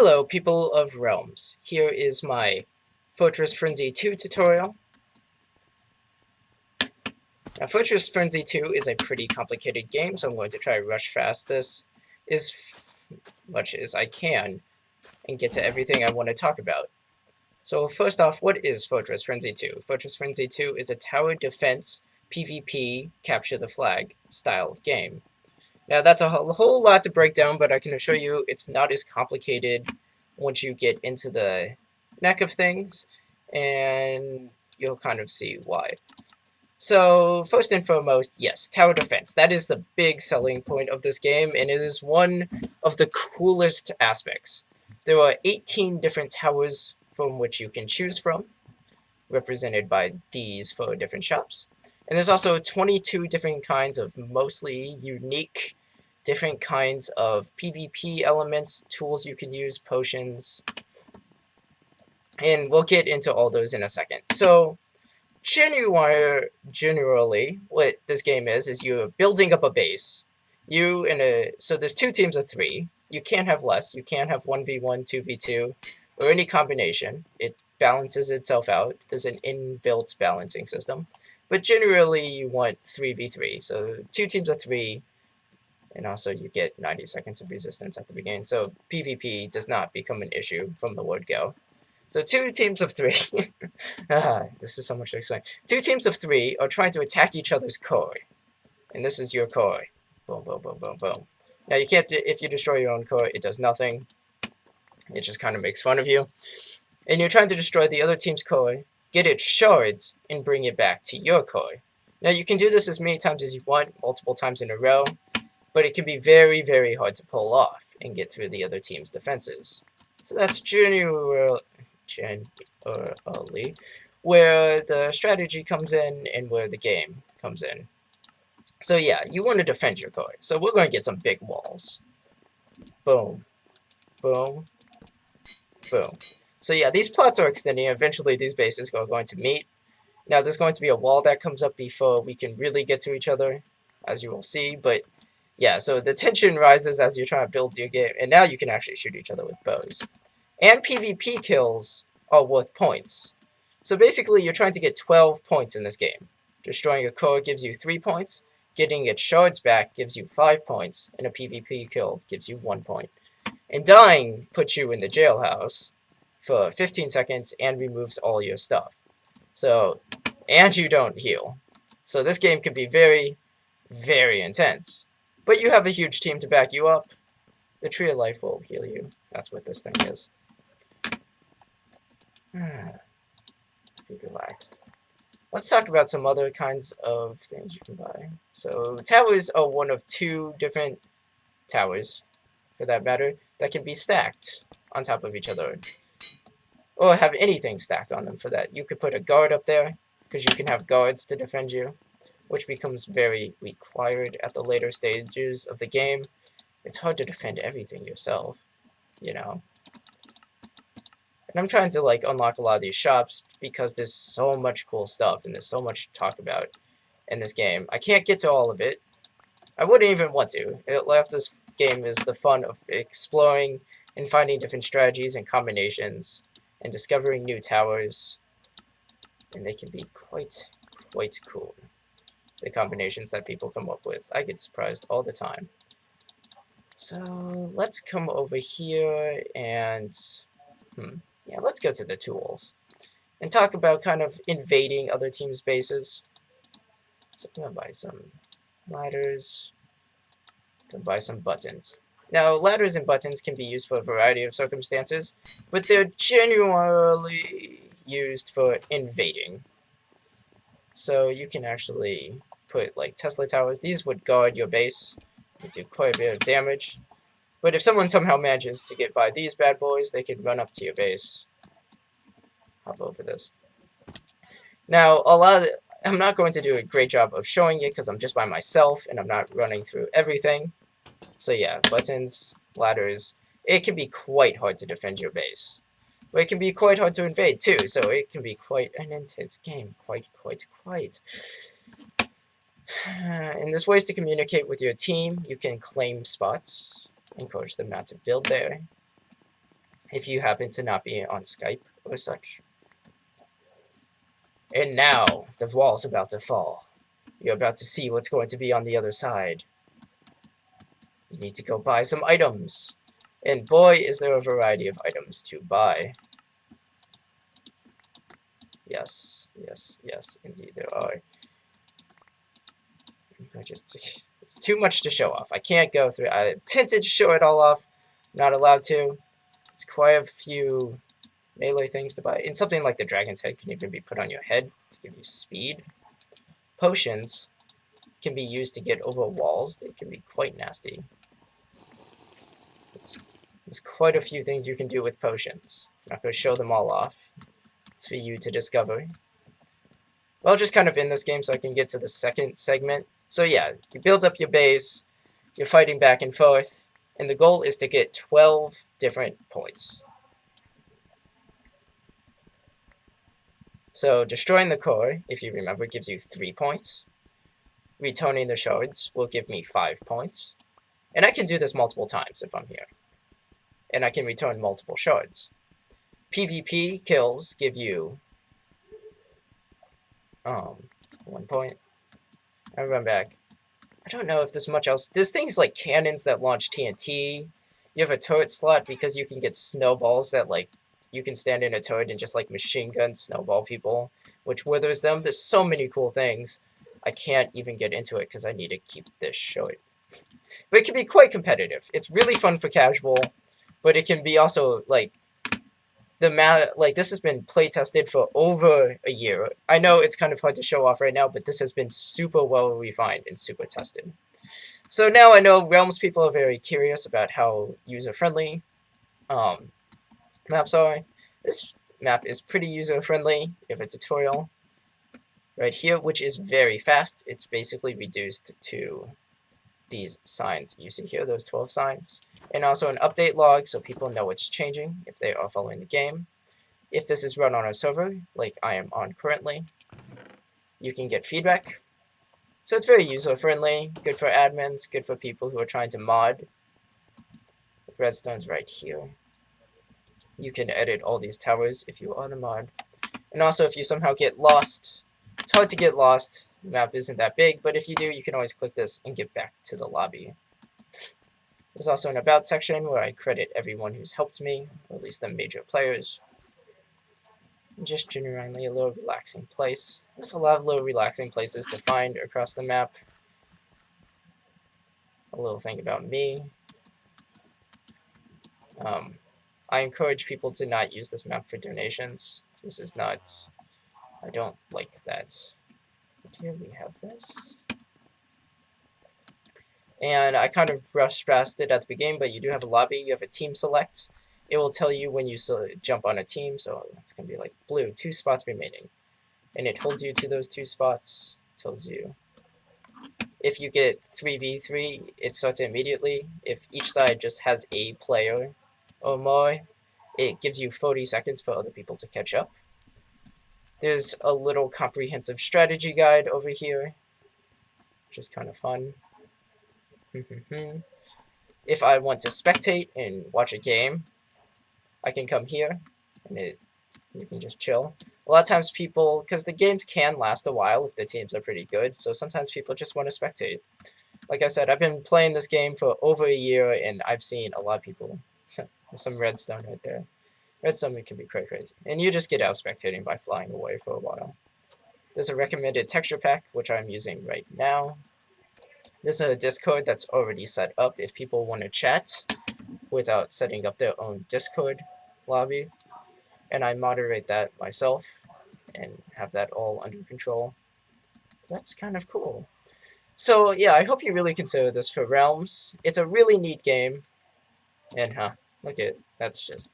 Hello, people of Realms. Here is my Fortress Frenzy 2 tutorial. Now, Fortress Frenzy 2 is a pretty complicated game, so I'm going to try to rush fast this as much as I can and get to everything I want to talk about. So first off, what is Fortress Frenzy 2? Fortress Frenzy 2 is a tower defense PvP capture the flag style game. Now that's a whole lot to break down, but I can assure you it's not as complicated once you get into the neck of things, and you'll kind of see why. So first and foremost, yes, tower defense. That is the big selling point of this game, and it is one of the coolest aspects. There are 18 different towers from which you can choose from, represented by these 4 different shops. And there's also 22 different kinds of mostly unique different kinds of PvP elements, tools you can use, potions, and we'll get into all those in a second. So, generally, what this game is you're building up a base. So there's 2 teams of 3. You can't have less. You can't have 1v1, 2v2, or any combination. It balances itself out. There's an inbuilt balancing system. But generally, you want 3v3. So 2 teams of 3, and also you get 90 seconds of resistance at the beginning. So PvP does not become an issue from the word go. So 2 teams of 3. This is so much to explain. 2 teams of 3 are trying to attack each other's core. And this is your core. Boom, boom, boom, boom, boom. Now you can't, if you destroy your own core, it does nothing. It just kind of makes fun of you. And you're trying to destroy the other team's core, get its shards, and bring it back to your core. Now you can do this as many times as you want, multiple times in a row, but it can be very, very hard to pull off and get through the other team's defenses. So that's generally where the strategy comes in and where the game comes in. So yeah, you want to defend your core. So we're going to get some big walls. Boom. Boom. Boom. So yeah, these plots are extending. Eventually these bases are going to meet. Now there's going to be a wall that comes up before we can really get to each other, as you will see, but yeah, so the tension rises as you're trying to build your game, and now you can actually shoot each other with bows. And PvP kills are worth points. So basically, you're trying to get 12 points in this game. Destroying a core gives you 3 points, getting its shards back gives you 5 points, and a PvP kill gives you 1 point. And dying puts you in the jailhouse for 15 seconds and removes all your stuff. So, and you don't heal. So this game can be very, very intense. But you have a huge team to back you up. The Tree of Life will heal you. That's what this thing is. Be relaxed. Let's talk about some other kinds of things you can buy. So towers are one of 2 different towers, for that matter, that can be stacked on top of each other. Or have anything stacked on them for that. You could put a guard up there, because you can have guards to defend you, which becomes very required at the later stages of the game. It's hard to defend everything yourself, you know. And I'm trying to like unlock a lot of these shops because there's so much cool stuff and there's so much to talk about in this game. I can't get to all of it. I wouldn't even want to. This game is the fun of exploring and finding different strategies and combinations and discovering new towers. And they can be quite cool. The combinations that people come up with. I get surprised all the time. So let's come over here and yeah, let's go to the tools and talk about kind of invading other teams' bases. So I'm gonna buy some ladders. I'm gonna buy some buttons. Now, ladders and buttons can be used for a variety of circumstances, but they're generally used for invading. So you can actually put like Tesla towers. These would guard your base. They do quite a bit of damage. But if someone somehow manages to get by these bad boys, they could run up to your base. Hop over this. Now, I'm not going to do a great job of showing it because I'm just by myself and I'm not running through everything. So yeah, buttons, ladders. It can be quite hard to defend your base. But it can be quite hard to invade too, so it can be quite an intense game. Quite. And there's ways to communicate with your team. You can claim spots, encourage them not to build there. if you happen to not be on Skype or such. And now, the wall's about to fall. You're about to see what's going to be on the other side. You need to go buy some items. And boy, is there a variety of items to buy. Yes, yes, yes, indeed there are. It's too much to show off. I can't go through. I attempted to show it all off. Not allowed to. It's quite a few melee things to buy. And something like the dragon's head can even be put on your head to give you speed. Potions can be used to get over walls. They can be quite nasty. There's quite a few things you can do with potions. I'm not going to show them all off. It's for you to discover. Well, just kind of in this game so I can get to the second segment. So yeah, you build up your base, you're fighting back and forth, and the goal is to get 12 different points. So destroying the core, if you remember, gives you 3 points. Returning the shards will give me 5 points. And I can do this multiple times if I'm here. And I can return multiple shards. PvP kills give you 1 point. I run back. I don't know if there's much else. There's things like cannons that launch TNT. You have a turret slot because you can get snowballs that, like, you can stand in a turret and just, like, machine gun snowball people, which withers them. There's so many cool things. I can't even get into it because I need to keep this short. But it can be quite competitive. It's really fun for casual, but it can be also, like, this has been play tested for over a year. I know it's kind of hard to show off right now, but this has been super well refined and super tested. So now I know Realms people are very curious about how user-friendly maps are. This map is pretty user-friendly. You have a tutorial right here, which is very fast. It's basically reduced to these signs you see here, those 12 signs, and also an update log so people know what's changing if they are following the game. If this is run on a server, like I am on currently, you can get feedback. So it's very user-friendly, good for admins, good for people who are trying to mod. Redstone's right here. You can edit all these towers if you are the mod. And also if you somehow get lost, it's hard to get lost. The map isn't that big, but if you do, you can always click this and get back to the lobby. There's also an about section where I credit everyone who's helped me, or at least the major players. And just genuinely a little relaxing place. There's a lot of little relaxing places to find across the map. A little thing about me. I encourage people to not use this map for donations. This is not... I don't like that. But here we have this. And I kind of brushed past it at the beginning, but you do have a lobby. You have a team select. It will tell you when you jump on a team, so it's going to be like blue, 2 spots remaining. And it holds you to those 2 spots, tells you. If you get 3v3, it starts immediately. If each side just has a player or more, it gives you 40 seconds for other people to catch up. There's a little comprehensive strategy guide over here, which is kind of fun. If I want to spectate and watch a game, I can come here, and you can just chill. A lot of times people, because the games can last a while if the teams are pretty good, so sometimes people just want to spectate. Like I said, I've been playing this game for over a year, and I've seen a lot of people. There's some redstone right there. Redstone can be quite crazy. And you just get out spectating by flying away for a while. There's a recommended texture pack, which I'm using right now. There's a Discord that's already set up if people want to chat without setting up their own Discord lobby. And I moderate that myself and have that all under control. So that's kind of cool. So yeah, I hope you really consider this for Realms. It's a really neat game. And look at that's just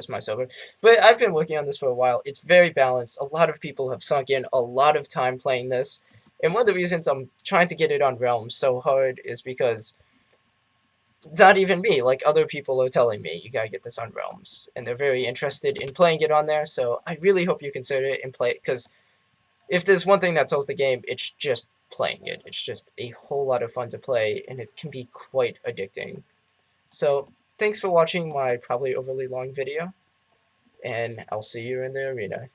my server. But I've been working on this for a while. It's very balanced. A lot of people have sunk in a lot of time playing this. And one of the reasons I'm trying to get it on Realms so hard is because not even me, like other people are telling me, you gotta get this on Realms. And they're very interested in playing it on there. So I really hope you consider it and play it. Because if there's one thing that sells the game, it's just playing it. It's just a whole lot of fun to play. And it can be quite addicting. So thanks for watching my probably overly long video, and I'll see you in the arena.